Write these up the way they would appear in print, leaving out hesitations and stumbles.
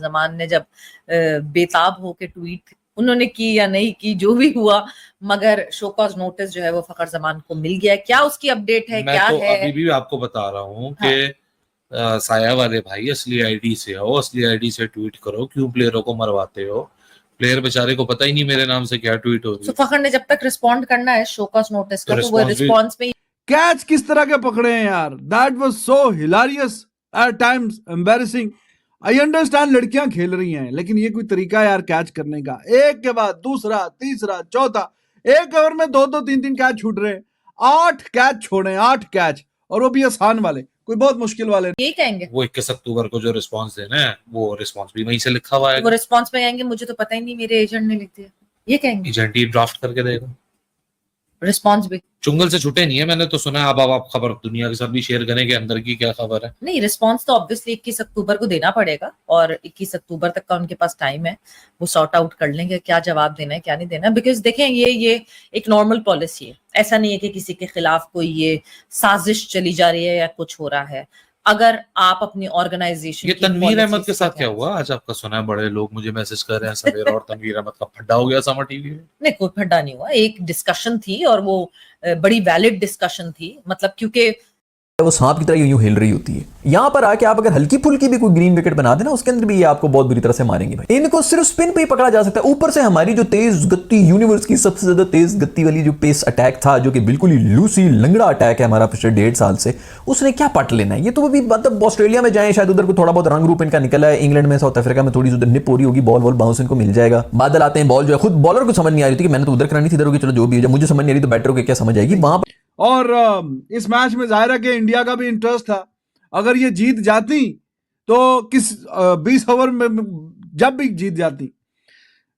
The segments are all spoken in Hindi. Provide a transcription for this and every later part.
जमान ने जब बेताब होके ट्वीट उन्होंने की या नहीं की, जो भी हुआ, मगर शो कॉज नोटिस जो है वो फखर जमान को मिल गया। क्या उसकी अपडेट है, मैं क्या तो है? अभी भी आपको बता रहा हूँ कि साया वाले भाई असली आईडी से आओ, असली आईडी से ट्वीट करो, क्यों प्लेयरों को मरवाते हो? प्लेयर बेचारे को पता ही नहीं मेरे नाम से क्या ट्वीट हो रही है। फखर ने जब तक रिस्पॉन्ड करना है शो कॉज नोटिस का, तो वो रिस्पॉन्स भी रिस्पॉन्स में कैच किस तरह के पकड़े हैं यार, that was so hilarious, at times embarrassing. I understand लड़कियां खेल रही हैं, लेकिन ये कोई तरीका है यार कैच करने का? एक के बाद दूसरा, तीसरा, चौथा, एक ओवर में दो दो तीन तीन कैच छूट रहे हैं। 8 कैच छोड़े, 8 कैच, और वो भी आसान वाले, कोई बहुत मुश्किल वाले ये कहेंगे। वो 21 अक्टूबर को जो रिस्पॉन्स देना है वो रिस्पॉन्स भी वहीं से लिखा हुआ है। वो रिस्पॉन्स में कहेंगे मुझे तो पता ही नहीं, मेरे एजेंट ने लिख दिया, ये कहेंगे। एजेंट ही ड्राफ्ट करके देगा, रिस्पॉन्स भी चुंगल से छूटे नहीं है, मैंने तो सुना है। अब आप खबर दुनिया के साथ भी शेयर करें कि अंदर की क्या खबर है। नहीं, रिस्पॉन्स तो ऑब्वियसली 21 अक्टूबर को देना पड़ेगा, और 21 अक्टूबर तक का उनके पास टाइम है, वो सॉर्ट आउट कर लेंगे क्या जवाब देना है क्या नहीं देना। बिकॉज देखें, ये एक नॉर्मल पॉलिसी है, ऐसा नहीं है कि किसी के खिलाफ कोई ये साजिश चली जा रही है या कुछ हो रहा है। अगर आप अपनी ऑर्गेनाइजेशन ये तनवीर अहमद के साथ क्या हुआ आज? आपका सुना है बड़े लोग मुझे मैसेज कर रहे हैं सवेरा और तनवीर अहमद का फड्डा हो गया समर टीवी में। नहीं, कोई फड्डा नहीं हुआ, एक डिस्कशन थी और वो बड़ी वैलिड डिस्कशन थी, मतलब क्योंकि वो सांप की तरह यूं हिल रही होती है। यहां पर आके आप अगर हल्की फुल्की भी कोई ग्रीन विकेट बना देना, उसके अंदर भी ये आपको बहुत बुरी तरह से मारेंगे भाई। इनको सिर्फ स्पिन पे ही पकड़ा जा सकता है। ऊपर से हमारी जो तेज गति, यूनिवर्स की सबसे ज्यादा तेज गति वाली जो पेस अटैक था, जो कि बिल्कुल ही लूसी लंगड़ा अटैक है हमारा पिछले 1.5 साल से, उसने क्या पट लेना है? ये तो अभी मतलब ऑस्ट्रेलिया में जाए, शायद उधर को थोड़ा बहुत रंग रूप इनका निकला है। इंग्लैंड में, साउथ अफ्रीका में थोड़ी सी उधर निप हो रही होगी, बॉल बाउंस इनको मिल जाएगा। बादल आते हैं, बॉल जो है खुद बॉलर को समझ नहीं आ रही थी कि मैंने तो उधर करानी थी, इधर होगी, चलो जो भी हो जाए, मुझे समझ नहीं आ रही तो बैटर को क्या समझ आएगी वहां। और इस मैच में जाहिर है कि इंडिया का भी इंटरेस्ट था। अगर ये जीत जाती तो 20 ओवर में, जब भी जीत जाती,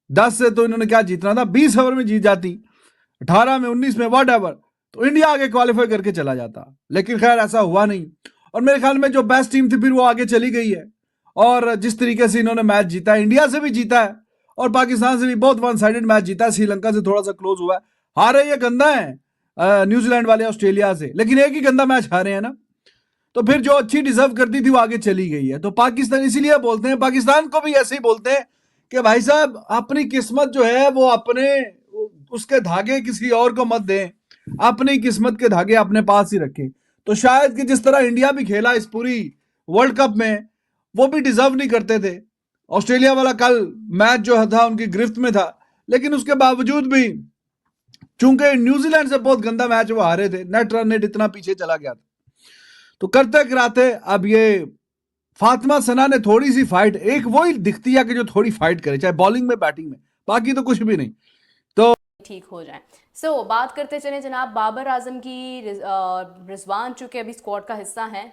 10 से तो इन्होंने क्या जीतना था, 20 ओवर में जीत जाती, 18 में, 19 में, वट एवर, तो इंडिया आगे क्वालिफाई करके चला जाता। लेकिन खैर ऐसा हुआ नहीं, और मेरे ख्याल में जो बेस्ट टीम थी फिर वो आगे चली गई है। और जिस तरीके से इन्होंने मैच जीता है, इंडिया से भी जीता है और पाकिस्तान से भी बहुत वन साइडेड मैच जीता है। श्रीलंका से थोड़ा सा क्लोज हुआ है, हारे ये गंदा है न्यूजीलैंड वाले ऑस्ट्रेलिया से, लेकिन एक ही गंदा मैच हारे हैं ना। तो फिर जो अच्छी डिजर्व करती थी वो आगे चली गई है। तो पाकिस्तान, इसीलिए बोलते हैं, पाकिस्तान को भी ऐसे ही बोलते हैं कि भाई साहब अपनी किस्मत जो है वो अपने, उसके धागे किसी और को मत दें, अपनी किस्मत के धागे अपने पास ही रखें। तो शायद कि जिस तरह इंडिया भी खेला इस पूरी वर्ल्ड कप में, वो भी डिजर्व नहीं करते थे। ऑस्ट्रेलिया वाला कल मैच जो था उनकी गिरफ्त में था, लेकिन उसके बावजूद भी चूंकि न्यूजीलैंड से बहुत गंदा मैच वो हारे थे, नेट रन रेट इतना पीछे चला गया था। तो करते कराते अब ये फातिमा सना ने थोड़ी सी फाइट, एक वो ही दिखती है कि जो थोड़ी फाइट करे, चाहे बॉलिंग में बैटिंग में, बाकी तो कुछ भी नहीं, तो ठीक हो जाए। बात करते चले जनाब बाबर आजम की। रिजवान चूंकि अभी स्क्वाड का हिस्सा हैं,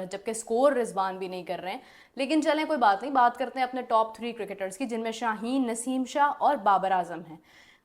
जबकि स्कोर रिजवान भी नहीं कर रहे हैं, लेकिन चलें कोई बात नहीं। बात करते हैं अपने टॉप 3 क्रिकेटर्स की, जिनमें शाहीन, नसीम शाह और बाबर आजम हैं।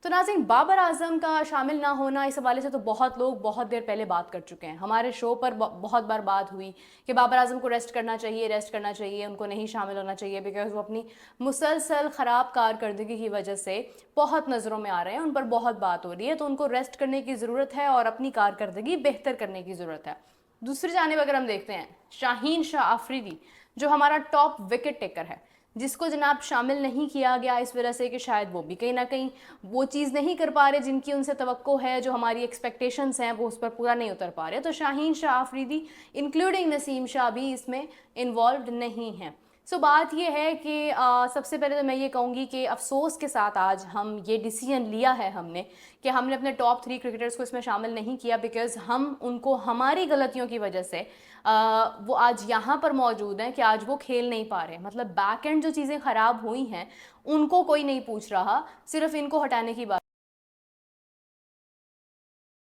तो नाज़रीन, बाबर आजम का शामिल ना होना, इस हवाले से तो बहुत लोग बहुत देर पहले बात कर चुके हैं। हमारे शो पर बहुत बार बात हुई कि बाबर आजम को रेस्ट करना चाहिए, उनको नहीं शामिल होना चाहिए, बिकॉज वो अपनी मुसलसल ख़राब कारकर्दगी की वजह से बहुत नज़रों में आ रहे हैं, उन पर बहुत बात हो रही है, तो उनको रेस्ट करने की ज़रूरत है और अपनी कारकर्दगी बेहतर करने की ज़रूरत है। दूसरी जानिब अगर हम देखते हैं शाहीन शाह आफरीदी, जो हमारा टॉप विकेट टेकर है, जिसको जनाब शामिल नहीं किया गया इस वजह से कि शायद वो भी कहीं ना कहीं वो चीज़ नहीं कर पा रहे जिनकी उनसे तवक्को है, जो हमारी एक्सपेक्टेशंस हैं वो उस पर पूरा नहीं उतर पा रहे। तो शाहीन शाह आफरीदी इंक्लूडिंग नसीम शाह भी इसमें इन्वॉल्व नहीं हैं। बात ये है कि सबसे पहले तो मैं ये कहूँगी कि अफसोस के साथ आज हम ये डिसीजन लिया है हमने कि हमने अपने टॉप 3 क्रिकेटर्स को इसमें शामिल नहीं किया, बिकॉज़ हम उनको हमारी गलतियों की वजह से वो आज यहाँ पर मौजूद हैं कि आज वो खेल नहीं पा रहे। मतलब बैक एंड जो चीज़ें ख़राब हुई हैं उनको कोई नहीं पूछ रहा, सिर्फ इनको हटाने की बात